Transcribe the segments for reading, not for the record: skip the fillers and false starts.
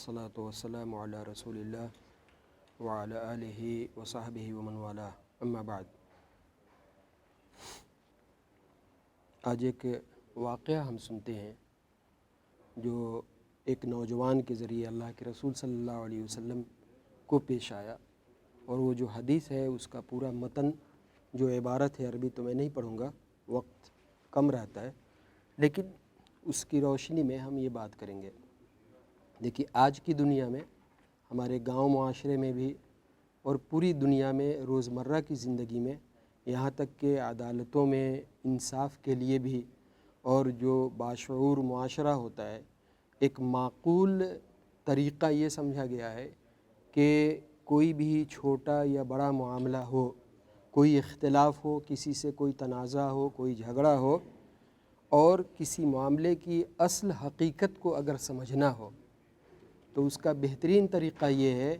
वस्सलातु वस्सलामु अला रसूलिल्लाह व अला आलिहि व सहबिहि व मन वाला, अम्मा बाद। आज एक वाक़या हम सुनते हैं जो एक नौजवान के ज़रिए अल्लाह के रसूल सल्लल्लाहु अलैहि वसल्लम को पेश आया, और वो जो हदीस है उसका पूरा मतन जो इबारत है अरबी तो मैं नहीं पढ़ूँगा, वक्त कम रहता है, लेकिन उसकी रोशनी में हम ये बात करेंगे। देखिए, आज की दुनिया में, हमारे गांव मुआशरे में भी और पूरी दुनिया में रोज़मर्रा की ज़िंदगी में, यहाँ तक कि अदालतों में इंसाफ के लिए भी, और जो बाशऊर मुआशरा होता है, एक माकूल तरीक़ा ये समझा गया है कि कोई भी छोटा या बड़ा मामला हो, कोई इख्तिलाफ़ हो, किसी से कोई तनाज़ा हो, कोई झगड़ा हो, और किसी मामले की असल हकीकत को अगर समझना हो तो उसका बेहतरीन तरीक़ा ये है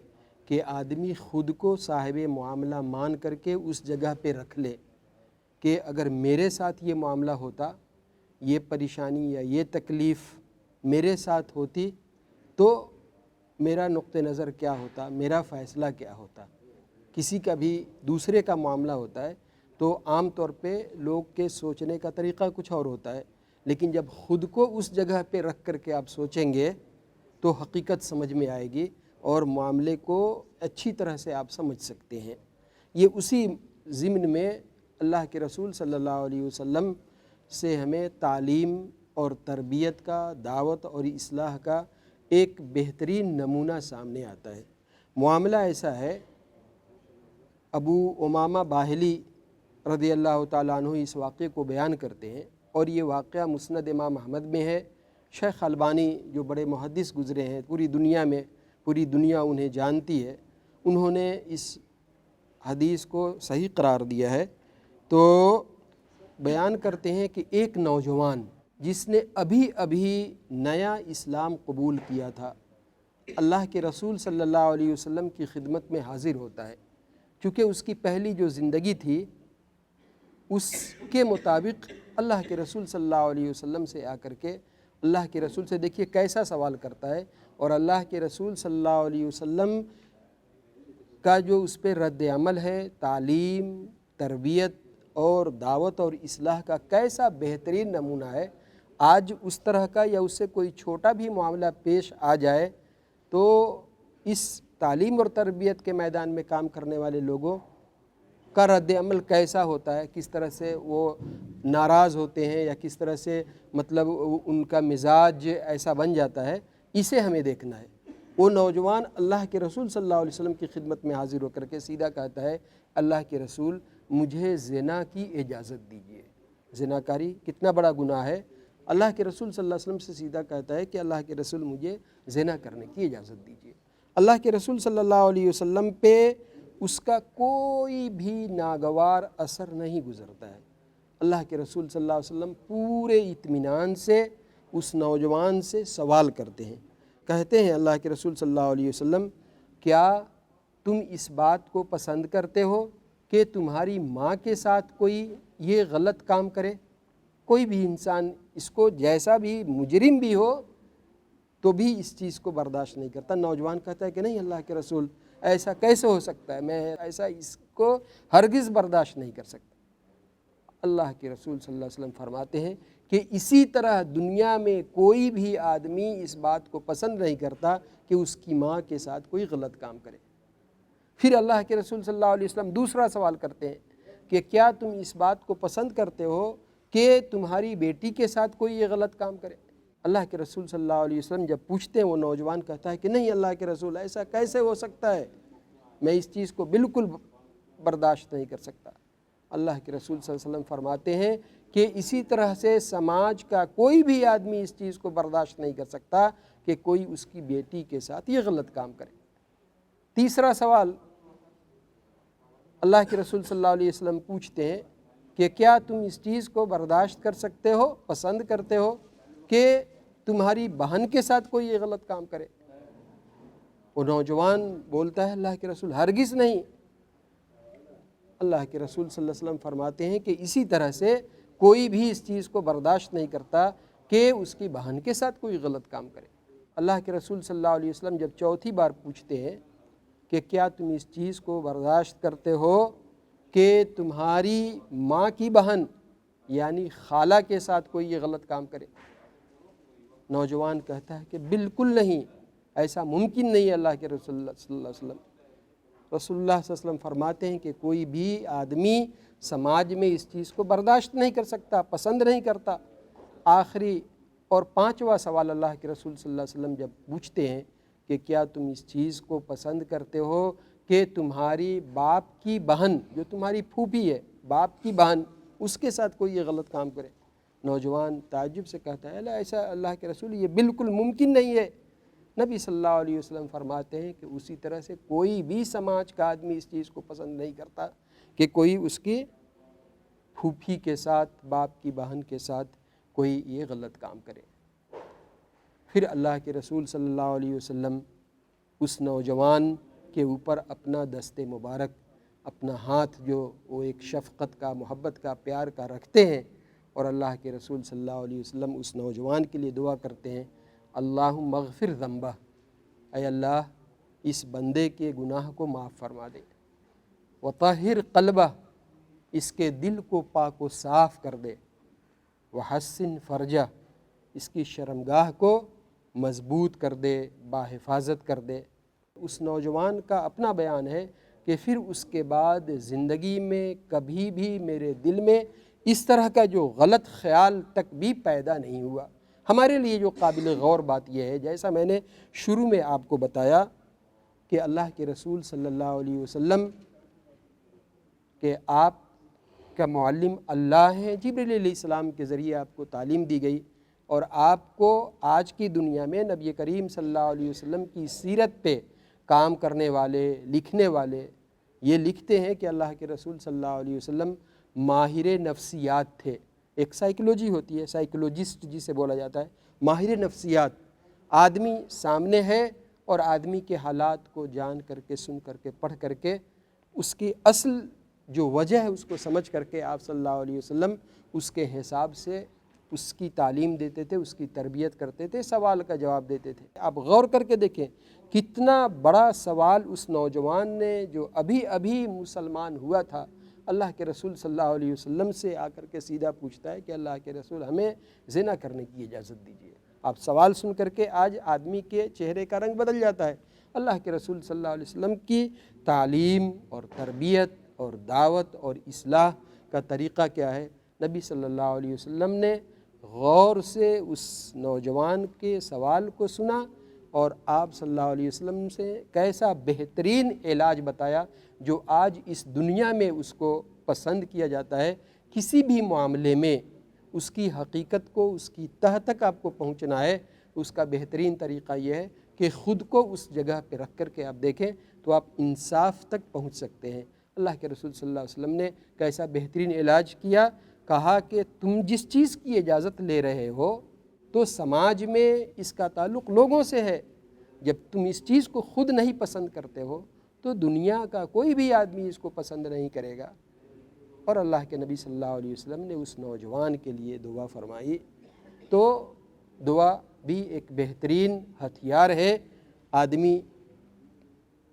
कि आदमी ख़ुद को साहिब मामला मान करके उस जगह पे रख ले कि अगर मेरे साथ ये मामला होता, ये परेशानी या ये तकलीफ़ मेरे साथ होती तो मेरा नुक्ते नज़र क्या होता, मेरा फ़ैसला क्या होता। किसी का भी दूसरे का मामला होता है तो आम तौर पे लोग के सोचने का तरीक़ा कुछ और होता है, लेकिन जब ख़ुद को उस जगह पे रख कर के आप सोचेंगे तो हकीकत समझ में आएगी और मामले को अच्छी तरह से आप समझ सकते हैं। ये उसी ज़िम्न में अल्लाह के रसूल सल्लल्लाहु अलैहि वसल्लम से हमें तालीम और तरबियत का, दावत और इस्लाह का एक बेहतरीन नमूना सामने आता है। मामला ऐसा है, अबू उमामा बाहिली रज़ी अल्लाह ताला अन्हु इस वाक़े को बयान करते हैं, और ये वाक़या मुस्नद इमाम अहमद में है। शेख अलबानी जो बड़े मुहद्दिस गुज़रे हैं पूरी दुनिया में, पूरी दुनिया उन्हें जानती है, उन्होंने इस हदीस को सही करार दिया है। तो बयान करते हैं कि एक नौजवान जिसने अभी अभी नया इस्लाम कबूल किया था, अल्लाह के रसूल सल्लल्लाहु अलैहि वसल्लम की खिदमत में हाज़िर होता है। चूँकि उसकी पहली जो ज़िंदगी थी उसके मुताबिक अल्लाह के रसूल सल्लल्लाहु अलैहि वसल्लम से आकर के अल्लाह के रसूल से, देखिए कैसा सवाल करता है, और अल्लाह के रसूल सल्लल्लाहु अलैहि वसल्लम का जो उस पर रद्द अमल है, तालीम, तरबियत और दावत और इस्लाह का कैसा बेहतरीन नमूना है। आज उस तरह का या उससे कोई छोटा भी मामला पेश आ जाए तो इस तालीम और तरबियत के मैदान में काम करने वाले लोगों का रद्द अमल कैसा होता है, किस तरह से वो नाराज़ होते हैं या किस तरह से मतलब उनका मिजाज ऐसा बन जाता है, इसे हमें देखना है। वो नौजवान अल्लाह के रसूल सल्लल्लाहु अलैहि वसल्लम की खिदमत में हाज़िर होकर के सीधा कहता है, अल्लाह के रसूल मुझे ज़िना की इजाज़त दीजिए। ज़िनाकारी कितना बड़ा गुनाह है। अल्लाह के रसूल सल्लल्लाहु अलैहि वसल्लम से सीधा कहता है कि अल्लाह के रसूल मुझे ज़िना करने की इजाज़त दीजिए। अल्लाह के रसूल सल्लल्लाहु अलैहि वसल्लम पे उसका कोई भी नागवार असर नहीं गुज़रता है। अल्लाह के रसूल सल्लल्लाहु अलैहि वसल्लम पूरे इत्मीनान से उस नौजवान से सवाल करते हैं। कहते हैं अल्लाह के रसूल सल्लल्लाहु अलैहि वसल्लम, क्या तुम इस बात को पसंद करते हो कि तुम्हारी माँ के साथ कोई ये गलत काम करे? कोई भी इंसान इसको जैसा भी मुजरिम भी हो तो भी इस चीज़ को बर्दाश्त नहीं करता। नौजवान कहता है कि नहीं अल्लाह के रसूल, ऐसा कैसे हो सकता है, मैं ऐसा इसको हरगिज़ बर्दाश्त नहीं कर सकता। अल्लाह के रसूल सल्लल्लाहु अलैहि वसल्लम फरमाते हैं कि इसी तरह दुनिया में कोई भी आदमी इस बात को पसंद नहीं करता कि उसकी माँ के साथ कोई गलत काम करे। फिर अल्लाह के रसूल सल्लल्लाहु अलैहि वसल्लम दूसरा सवाल करते हैं कि क्या तुम इस बात को पसंद करते हो कि तुम्हारी बेटी के साथ कोई ये गलत काम करे? अल्लाह के रसूल सल्लल्लाहु अलैहि वसल्लम जब पूछते हैं, वो नौजवान कहता है कि नहीं अल्लाह के रसूल, ऐसा कैसे हो सकता है, मैं इस चीज़ को बिल्कुल बर्दाश्त नहीं कर सकता। अल्लाह के रसूल सल्लल्लाहु अलैहि वसल्लम फरमाते हैं कि इसी तरह से समाज का कोई भी आदमी इस चीज़ को बर्दाश्त नहीं कर सकता कि कोई उसकी बेटी के साथ ये गलत काम करे। तीसरा सवाल अल्लाह के रसूल सल्लल्लाहु अलैहि वसल्लम पूछते हैं कि क्या तुम इस चीज़ को बर्दाश्त कर सकते हो, पसंद करते हो कि तुम्हारी बहन के साथ कोई ये गलत काम करे? वो नौजवान बोलता है अल्लाह के रसूल, हरगिज़ नहीं। अल्लाह के रसूल सल्लल्लाहु अलैहि वसल्लम फरमाते हैं कि इसी तरह से कोई भी इस चीज़ को बर्दाश्त नहीं करता कि उसकी बहन के साथ कोई गलत काम करे। اللہ کے رسول صلی اللہ علیہ وسلم جب چوتھی بار پوچھتے ہیں کہ کیا تم اس چیز کو برداشت کرتے ہو کہ تمہاری ماں کی بہن یعنی خالہ کے ساتھ کوئی یہ غلط کام کرے؟ نوجوان کہتا ہے کہ بالکل نہیں، ایسا ممکن نہیں ہے اللہ کے رسول اللہ صلی اللہ علیہ وسلم۔ رسول اللہ صلی اللہ علیہ وسلم فرماتے ہیں کہ کوئی بھی آدمی سماج میں اس چیز کو برداشت نہیں کر سکتا، پسند نہیں کرتا۔ آخری اور پانچواں سوال اللہ کے رسول صلی اللہ علیہ وسلم جب پوچھتے ہیں کہ کیا تم اس چیز کو پسند کرتے ہو کہ تمہاری باپ کی بہن، جو تمہاری پھوپھی ہے، باپ کی بہن، اس کے ساتھ کوئی یہ غلط کام کرے؟ نوجوان تعجب سے کہتا ہے ایسا اللہ کے رسول یہ بالکل ممکن نہیں ہے۔ نبی صلی اللہ علیہ وسلم فرماتے ہیں کہ اسی طرح سے کوئی بھی سماج کا آدمی اس چیز کو پسند نہیں کرتا کہ کوئی اس کی پھوپھی کے ساتھ، باپ کی بہن کے ساتھ کوئی یہ غلط کام کرے۔ پھر اللہ کے رسول صلی اللہ علیہ وسلم اس نوجوان کے اوپر اپنا دست مبارک، اپنا ہاتھ جو وہ ایک شفقت کا، محبت کا، پیار کا رکھتے ہیں، اور اللہ کے رسول صلی اللہ علیہ وسلم اس نوجوان کے لیے دعا کرتے ہیں، اللہم اغفر ذنبہ، اے اللہ اس بندے کے گناہ کو معاف فرما دے، وطہر قلبہ، اس کے دل کو پاک و صاف کر دے، وحسن فرجہ، اس کی شرمگاہ کو مضبوط کر دے، باحفاظت کر دے۔ اس نوجوان کا اپنا بیان ہے کہ پھر اس کے بعد زندگی میں کبھی بھی میرے دل میں اس طرح کا جو غلط خیال تک بھی پیدا نہیں ہوا۔ ہمارے لیے جو قابل غور بات یہ ہے، جیسا میں نے شروع میں آپ کو بتایا کہ اللہ کے رسول صلی اللہ علیہ وسلم کہ آپ کا معلم اللہ ہیں، جبریل علیہ السلام کے ذریعے آپ کو تعلیم دی گئی، اور آپ کو آج کی دنیا میں نبی کریم صلی اللہ علیہ وسلم کی سیرت پہ کام کرنے والے، لکھنے والے یہ لکھتے ہیں کہ اللہ کے رسول صلی اللہ علیہ وسلم ماہر نفسیات تھے۔ ایک سائیکلوجی ہوتی ہے، سائیکلوجسٹ جسے بولا جاتا ہے، ماہر نفسیات۔ آدمی سامنے ہے اور آدمی کے حالات کو جان کر کے، سن کر کے، پڑھ کر کے، اس کی اصل جو وجہ ہے اس کو سمجھ کر کے آپ صلی اللہ علیہ وسلم اس کے حساب سے اس کی تعلیم دیتے تھے، اس کی تربیت کرتے تھے، سوال کا جواب دیتے تھے۔ آپ غور کر کے دیکھیں کتنا بڑا سوال اس نوجوان نے جو ابھی ابھی مسلمان ہوا تھا، اللہ کے رسول صلی اللہ علیہ وسلم سے آ کر کے سیدھا پوچھتا ہے کہ اللہ کے رسول ہمیں زنا کرنے کی اجازت دیجیے۔ آپ سوال سن کر کے آج آدمی کے چہرے کا رنگ بدل جاتا ہے۔ اللہ کے رسول صلی اللہ علیہ وسلم کی تعلیم اور تربیت اور دعوت اور اصلاح کا طریقہ کیا ہے؟ نبی صلی اللہ علیہ وسلم نے غور سے اس نوجوان کے سوال کو سنا اور آپ صلی اللہ علیہ وسلم سے کیسا بہترین علاج بتایا جو آج اس دنیا میں اس کو پسند کیا جاتا ہے۔ کسی بھی معاملے میں اس کی حقیقت کو، اس کی تہ تک آپ کو پہنچنا ہے، اس کا بہترین طریقہ یہ ہے کہ خود کو اس جگہ پہ رکھ کر کے آپ دیکھیں تو آپ انصاف تک پہنچ سکتے ہیں۔ اللہ کے رسول صلی اللہ علیہ وسلم نے کیسا بہترین علاج کیا، کہا کہ تم جس چیز کی اجازت لے رہے ہو تو سماج میں اس کا تعلق لوگوں سے ہے، جب تم اس چیز کو خود نہیں پسند کرتے ہو تو دنیا کا کوئی بھی آدمی اس کو پسند نہیں کرے گا۔ اور اللہ کے نبی صلی اللہ علیہ وسلم نے اس نوجوان کے لیے دعا فرمائی۔ تو دعا بھی ایک بہترین ہتھیار ہے آدمی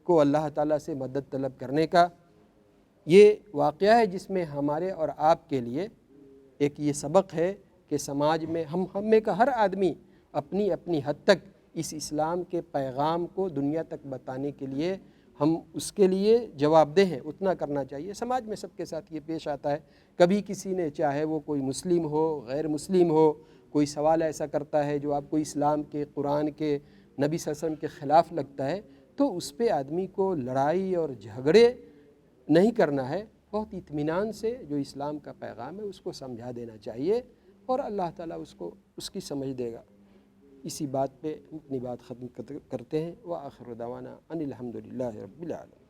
کو اللہ تعالیٰ سے مدد طلب کرنے کا۔ یہ واقعہ ہے جس میں ہمارے اور آپ کے لیے ایک یہ سبق ہے کہ سماج میں ہم میں کا ہر آدمی اپنی اپنی حد تک اس اسلام کے پیغام کو دنیا تک بتانے کے لیے ہم اس کے لیے جواب دہ ہیں، اتنا کرنا چاہیے۔ سماج میں سب کے ساتھ یہ پیش آتا ہے، کبھی کسی نے چاہے وہ کوئی مسلم ہو، غیر مسلم ہو، کوئی سوال ایسا کرتا ہے جو آپ کو اسلام کے، قرآن کے، نبی صلی اللہ علیہ وسلم کے خلاف لگتا ہے تو اس پہ آدمی کو لڑائی اور جھگڑے نہیں کرنا ہے، بہت اطمینان سے جو اسلام کا پیغام ہے اس کو سمجھا دینا چاہیے اور اللہ تعالیٰ اس کو اس کی سمجھ دے گا۔ اسی بات پہ اپنی بات ختم کرتے ہیں۔ وآخر دعوانا ان الحمد للہ رب العالمین۔